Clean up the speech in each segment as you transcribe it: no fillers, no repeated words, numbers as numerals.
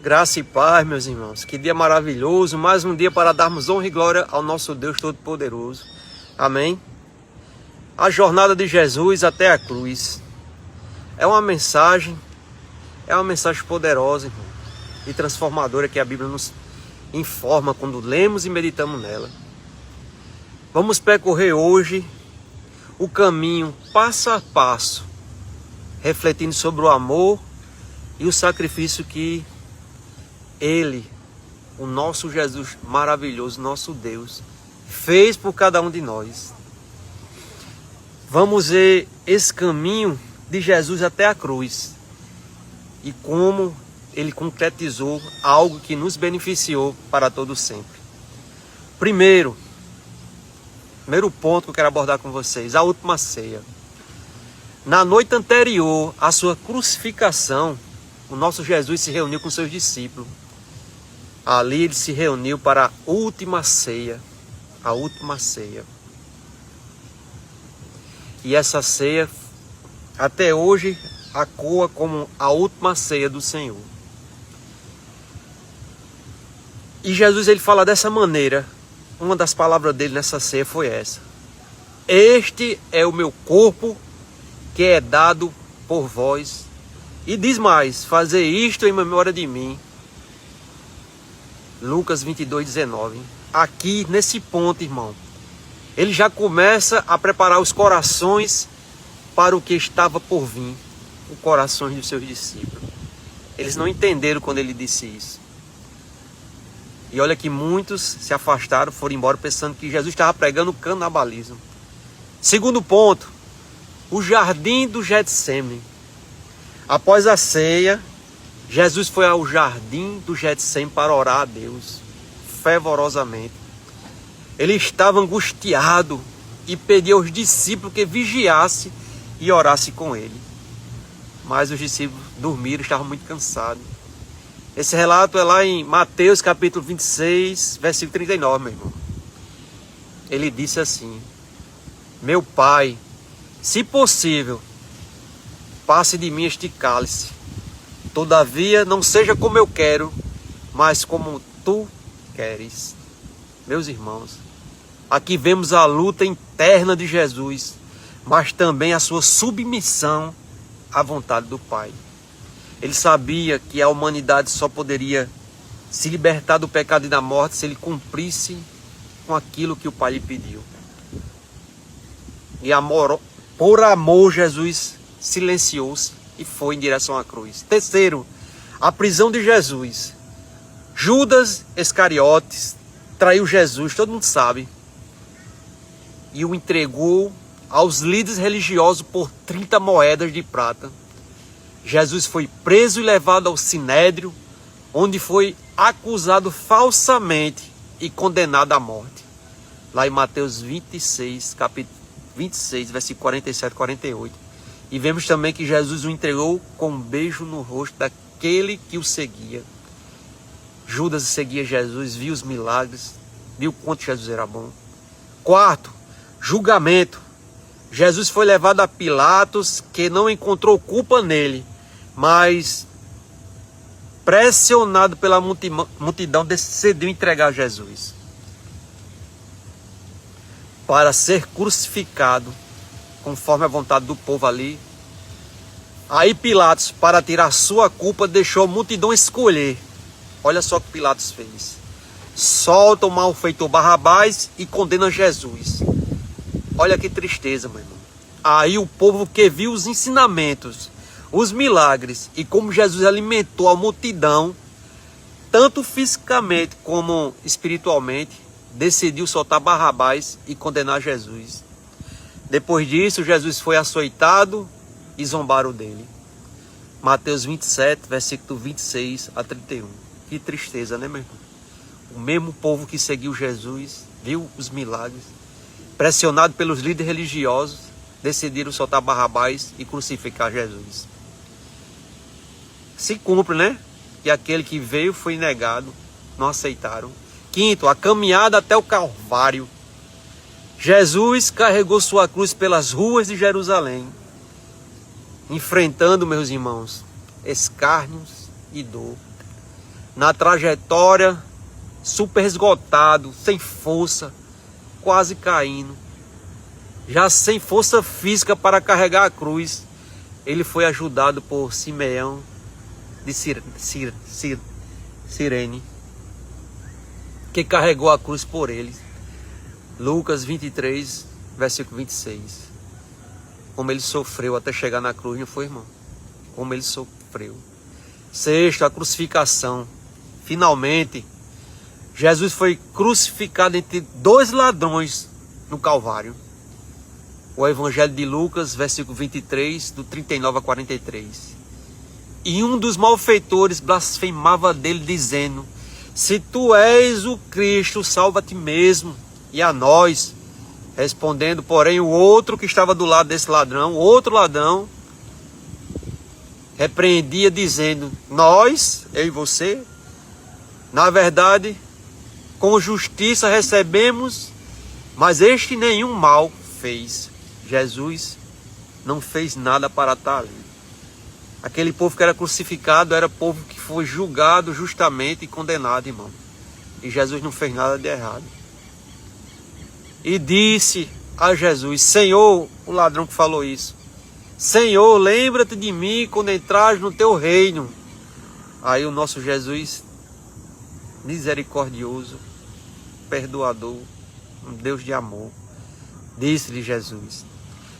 Graça e paz, meus irmãos. Que dia maravilhoso. Mais um dia para darmos honra e glória ao nosso Deus Todo-Poderoso. Amém? A jornada de Jesus até a cruz. É uma mensagem poderosa, irmão, e transformadora que a Bíblia nos informa quando lemos e meditamos nela. Vamos percorrer hoje o caminho passo a passo, refletindo sobre o amor e o sacrifício que Ele, o nosso Jesus maravilhoso, nosso Deus, fez por cada um de nós. Vamos ver esse caminho de Jesus até a cruz e como Ele concretizou algo que nos beneficiou para todo sempre. Primeiro ponto que eu quero abordar com vocês, a última ceia. Na noite anterior à sua crucificação, o nosso Jesus se reuniu com seus discípulos. Ali ele se reuniu para a última ceia. A última ceia. E essa ceia, até hoje, ecoa como a última ceia do Senhor. E Jesus ele fala dessa maneira. Uma das palavras dele nessa ceia foi essa: este é o meu corpo que é dado por vós. E diz mais: fazer isto em memória de mim. Lucas 22:19. Aqui nesse ponto, irmão, ele já começa a preparar os corações para o que estava por vir. Os corações dos seus discípulos. Eles não entenderam quando ele disse isso. E olha que muitos se afastaram, foram embora pensando que Jesus estava pregando canibalismo. Segundo ponto, o jardim do Getsemane. Após a ceia, Jesus foi ao jardim do Getsemane para orar a Deus, fervorosamente. Ele estava angustiado e pediu aos discípulos que vigiassem e orassem com ele. Mas os discípulos dormiram, estavam muito cansados. Esse relato é lá em Mateus capítulo 26, versículo 39, meu irmão. Ele disse assim: meu Pai, se possível, passe de mim este cálice. Todavia, não seja como eu quero, mas como tu queres. Meus irmãos, aqui vemos a luta interna de Jesus, mas também a sua submissão à vontade do Pai. Ele sabia que a humanidade só poderia se libertar do pecado e da morte se ele cumprisse com aquilo que o Pai lhe pediu. E por amor, Jesus silenciou-se e foi em direção à cruz. Terceiro, a prisão de Jesus. Judas Iscariotes traiu Jesus, todo mundo sabe, e o entregou aos líderes religiosos por 30 moedas de prata. Jesus foi preso e levado ao Sinédrio, onde foi acusado falsamente e condenado à morte. Lá em Mateus 26, capítulo 26, versículo 47 e 48. E vemos também que Jesus o entregou com um beijo no rosto daquele que o seguia. Judas seguia Jesus, viu os milagres, viu quanto Jesus era bom. Quarto, julgamento. Jesus foi levado a Pilatos, que não encontrou culpa nele, mas pressionado pela multidão decidiu entregar Jesus para ser crucificado conforme a vontade do povo ali. Aí Pilatos, para tirar sua culpa, deixou a multidão escolher. Olha só o que Pilatos fez: solta o malfeitor Barrabás e condena Jesus. Olha que tristeza, meu irmão. Aí o povo que viu os ensinamentos, os milagres e como Jesus alimentou a multidão, tanto fisicamente como espiritualmente, decidiu soltar Barrabás e condenar Jesus. Depois disso, Jesus foi açoitado e zombaram dele. Mateus 27, versículo 26 a 31. Que tristeza, né, meu irmão? O mesmo povo que seguiu Jesus, viu os milagres, pressionado pelos líderes religiosos, decidiram soltar Barrabás e crucificar Jesus. Se cumpre, né? Que aquele que veio foi negado, não aceitaram. Quinto, a caminhada até o Calvário. Jesus carregou sua cruz pelas ruas de Jerusalém, enfrentando, meus irmãos, escárnios e dor. na trajetória, super esgotado, sem força, quase caindo, já sem força física para carregar a cruz, ele foi ajudado por Simeão de Cirene, que carregou a cruz por ele. Lucas 23, versículo 26. Como ele sofreu até chegar na cruz, não foi, irmão? Como ele sofreu. Sexto, a crucificação. Finalmente, Jesus foi crucificado entre dois ladrões no Calvário. O Evangelho de Lucas, versículo 23, do 39 a 43. E um dos malfeitores blasfemava dele, dizendo: se tu és o Cristo, salva a ti mesmo e a nós. Respondendo, porém, o outro que estava do lado desse ladrão, outro ladrão, repreendia, dizendo: nós, eu e você, na verdade, com justiça recebemos, mas este nenhum mal fez. Jesus não fez nada para estar ali. Aquele povo que era crucificado era povo que foi julgado justamente e condenado, irmão. E Jesus não fez nada de errado. E disse a Jesus: Senhor, o ladrão que falou isso, Senhor, lembra-te de mim quando entrares no teu reino. Aí o nosso Jesus, misericordioso, perdoador, um Deus de amor, disse-lhe Jesus: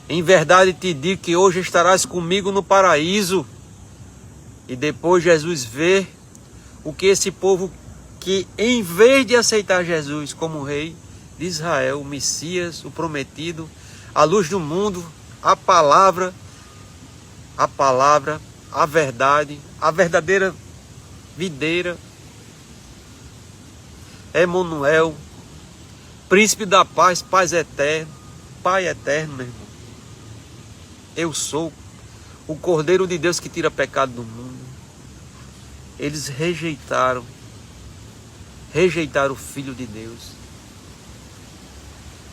em verdade te digo que hoje estarás comigo no paraíso. E depois Jesus vê o que esse povo que, em vez de aceitar Jesus como rei de Israel, o Messias, o prometido, a luz do mundo, a palavra, a verdade, a verdadeira videira, Emanuel, príncipe da paz, paz eterna, Pai eterno, meu irmão. Eu sou o Cordeiro de Deus que tira pecado do mundo. Eles rejeitaram o Filho de Deus,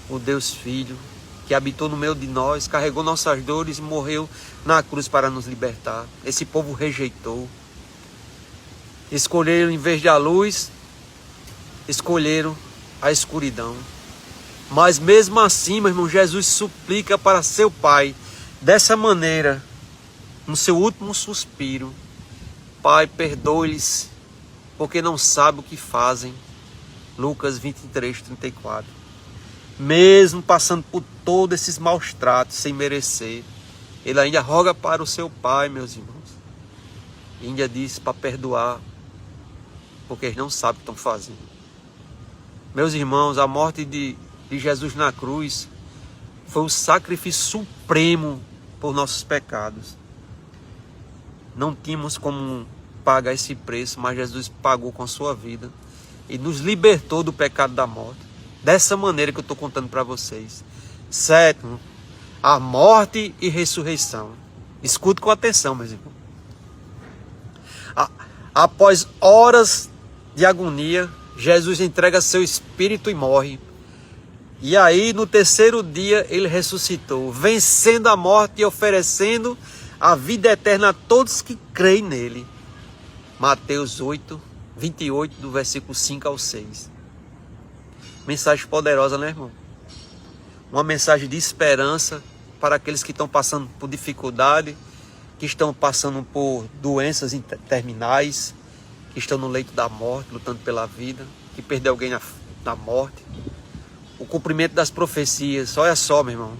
o Deus Filho, que habitou no meio de nós, carregou nossas dores e morreu na cruz para nos libertar. Esse povo rejeitou. Escolheram, em vez da luz, escolheram a escuridão. Mas mesmo assim, meu irmão, Jesus suplica para seu Pai, dessa maneira, no seu último suspiro: Pai, perdoe-lhes, porque não sabem o que fazem. Lucas 23, 34. Mesmo passando por todos esses maus tratos, sem merecer, ele ainda roga para o seu Pai, meus irmãos. E ainda diz para perdoar, porque eles não sabem o que estão fazendo. Meus irmãos, a morte de Jesus na cruz foi o sacrifício supremo por nossos pecados. Não tínhamos como pagar esse preço, mas Jesus pagou com a sua vida e nos libertou do pecado da morte. Dessa maneira que eu estou contando para vocês. Sétimo, a morte e ressurreição. Escute com atenção, meus irmãos. Após horas de agonia, Jesus entrega seu espírito e morre. E aí, no terceiro dia, ele ressuscitou, vencendo a morte e oferecendo a vida eterna a todos que creem nele. Mateus 8, 28, do versículo 5 ao 6. Mensagem poderosa, né, irmão? Uma mensagem de esperança para aqueles que estão passando por dificuldade, que estão passando por doenças terminais, que estão no leito da morte, lutando pela vida, que perdeu alguém na morte. O cumprimento das profecias. Olha só, meu irmão.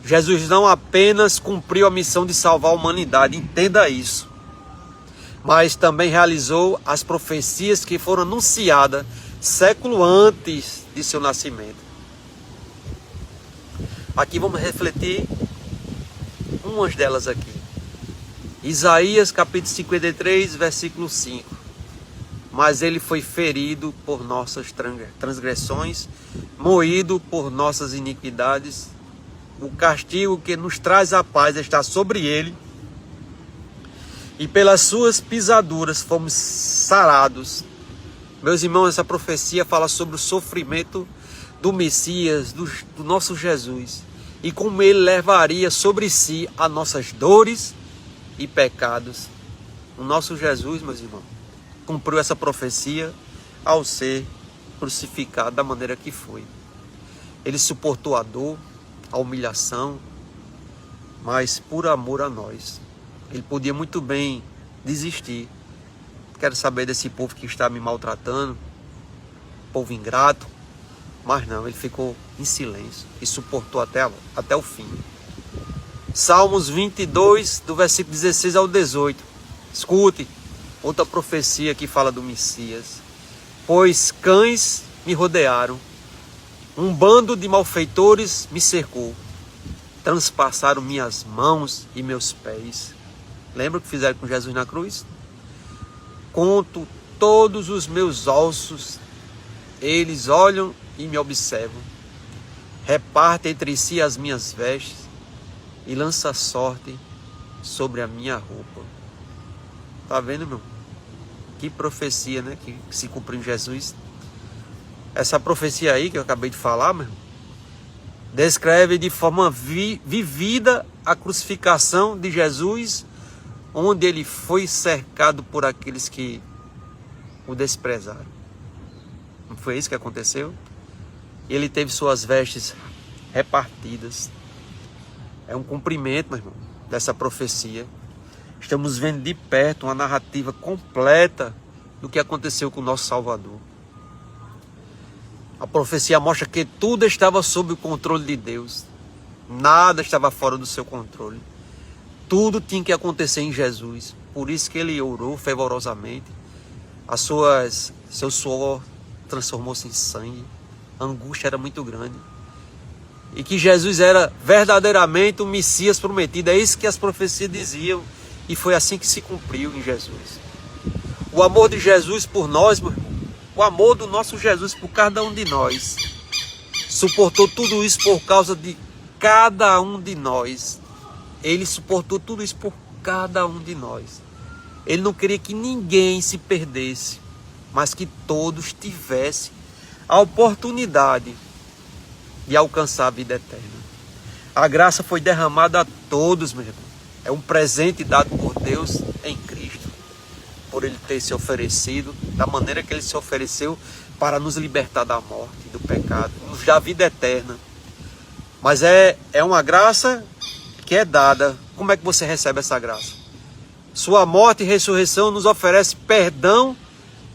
Jesus não apenas cumpriu a missão de salvar a humanidade, entenda isso, mas também realizou as profecias que foram anunciadas século antes de seu nascimento. Aqui vamos refletir umas delas aqui. Isaías capítulo 53, versículo 5. Mas ele foi ferido por nossas transgressões, moído por nossas iniquidades. O castigo que nos traz a paz está sobre ele, e pelas suas pisaduras fomos sarados. Meus irmãos, essa profecia fala sobre o sofrimento do Messias, do nosso Jesus, e como ele levaria sobre si as nossas dores e pecados. O nosso Jesus, meus irmãos, cumpriu essa profecia ao ser crucificado da maneira que foi. Ele suportou a dor, a humilhação, mas por amor a nós. Ele podia muito bem desistir. Quero saber desse povo que está me maltratando, povo ingrato. Mas não, ele ficou em silêncio e suportou até o fim. Salmos 22, do versículo 16 ao 18. Escute, outra profecia que fala do Messias. Pois cães me rodearam, um bando de malfeitores me cercou, transpassaram minhas mãos e meus pés. Lembra o que fizeram com Jesus na cruz? Conto todos os meus ossos, eles olham e me observam. Repartem entre si as minhas vestes e lança sorte sobre a minha roupa. Tá vendo, meu? Que profecia, né? Que se cumpriu em Jesus. Essa profecia aí que eu acabei de falar, meu, descreve de forma vivida a crucificação de Jesus, onde ele foi cercado por aqueles que o desprezaram. Não foi isso que aconteceu? Ele teve suas vestes repartidas. É um cumprimento, meu irmão, dessa profecia. Estamos vendo de perto uma narrativa completa do que aconteceu com o nosso Salvador. A profecia mostra que tudo estava sob o controle de Deus. Nada estava fora do seu controle. Tudo tinha que acontecer em Jesus. Por isso que ele orou fervorosamente. Seu suor transformou-se em sangue. A angústia era muito grande. E que Jesus era verdadeiramente o Messias prometido. É isso que as profecias diziam. E foi assim que se cumpriu em Jesus. O amor de Jesus por nós, meu irmão, o amor do nosso Jesus por cada um de nós, suportou tudo isso por causa de cada um de nós. Ele suportou tudo isso por cada um de nós. Ele não queria que ninguém se perdesse, mas que todos tivessem a oportunidade de alcançar a vida eterna. A graça foi derramada a todos, meu irmão. É um presente dado por Deus em Cristo, por ele ter se oferecido da maneira que ele se ofereceu para nos libertar da morte, do pecado, nos dar a vida eterna. Mas é uma graça que é dada. Como é que você recebe essa graça? Sua morte e ressurreição nos oferece perdão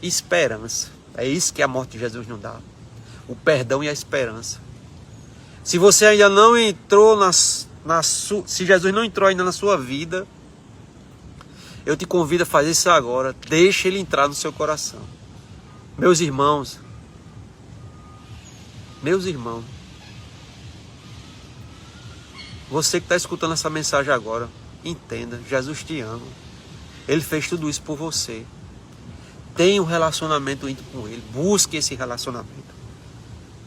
e esperança. É isso que a morte de Jesus nos dá. O perdão e a esperança. Se você ainda não entrou se Jesus não entrou ainda na sua vida, eu te convido a fazer isso agora. Deixe ele entrar no seu coração. Meus irmãos, você que está escutando essa mensagem agora, entenda, Jesus te ama. Ele fez tudo isso por você. Tenha um relacionamento íntimo com ele. Busque esse relacionamento.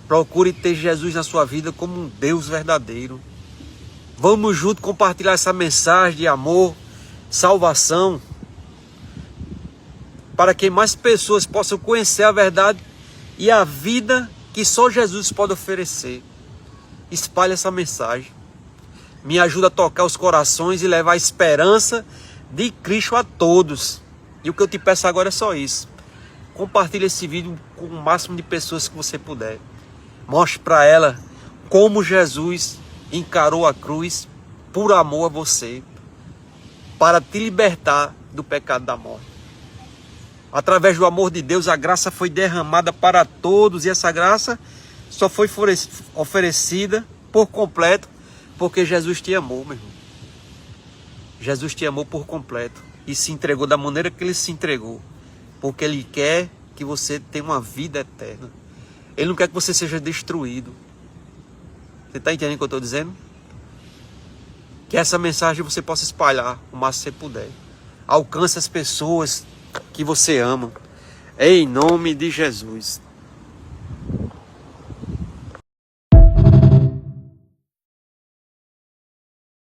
Procure ter Jesus na sua vida como um Deus verdadeiro. Vamos juntos compartilhar essa mensagem de amor, salvação, para que mais pessoas possam conhecer a verdade e a vida que só Jesus pode oferecer. Espalhe essa mensagem. Me ajuda a tocar os corações e levar a esperança de Cristo a todos. E o que eu te peço agora é só isso. Compartilhe esse vídeo com o máximo de pessoas que você puder. Mostre para ela como Jesus encarou a cruz por amor a você, para te libertar do pecado da morte. Através do amor de Deus, a graça foi derramada para todos, e essa graça só foi oferecida por completo porque Jesus te amou, meu irmão. Jesus te amou por completo e se entregou da maneira que ele se entregou, porque ele quer que você tenha uma vida eterna. Ele não quer que você seja destruído. Você está entendendo o que eu estou dizendo? Que essa mensagem você possa espalhar o máximo que você puder. Alcance as pessoas que você ama. Em nome de Jesus.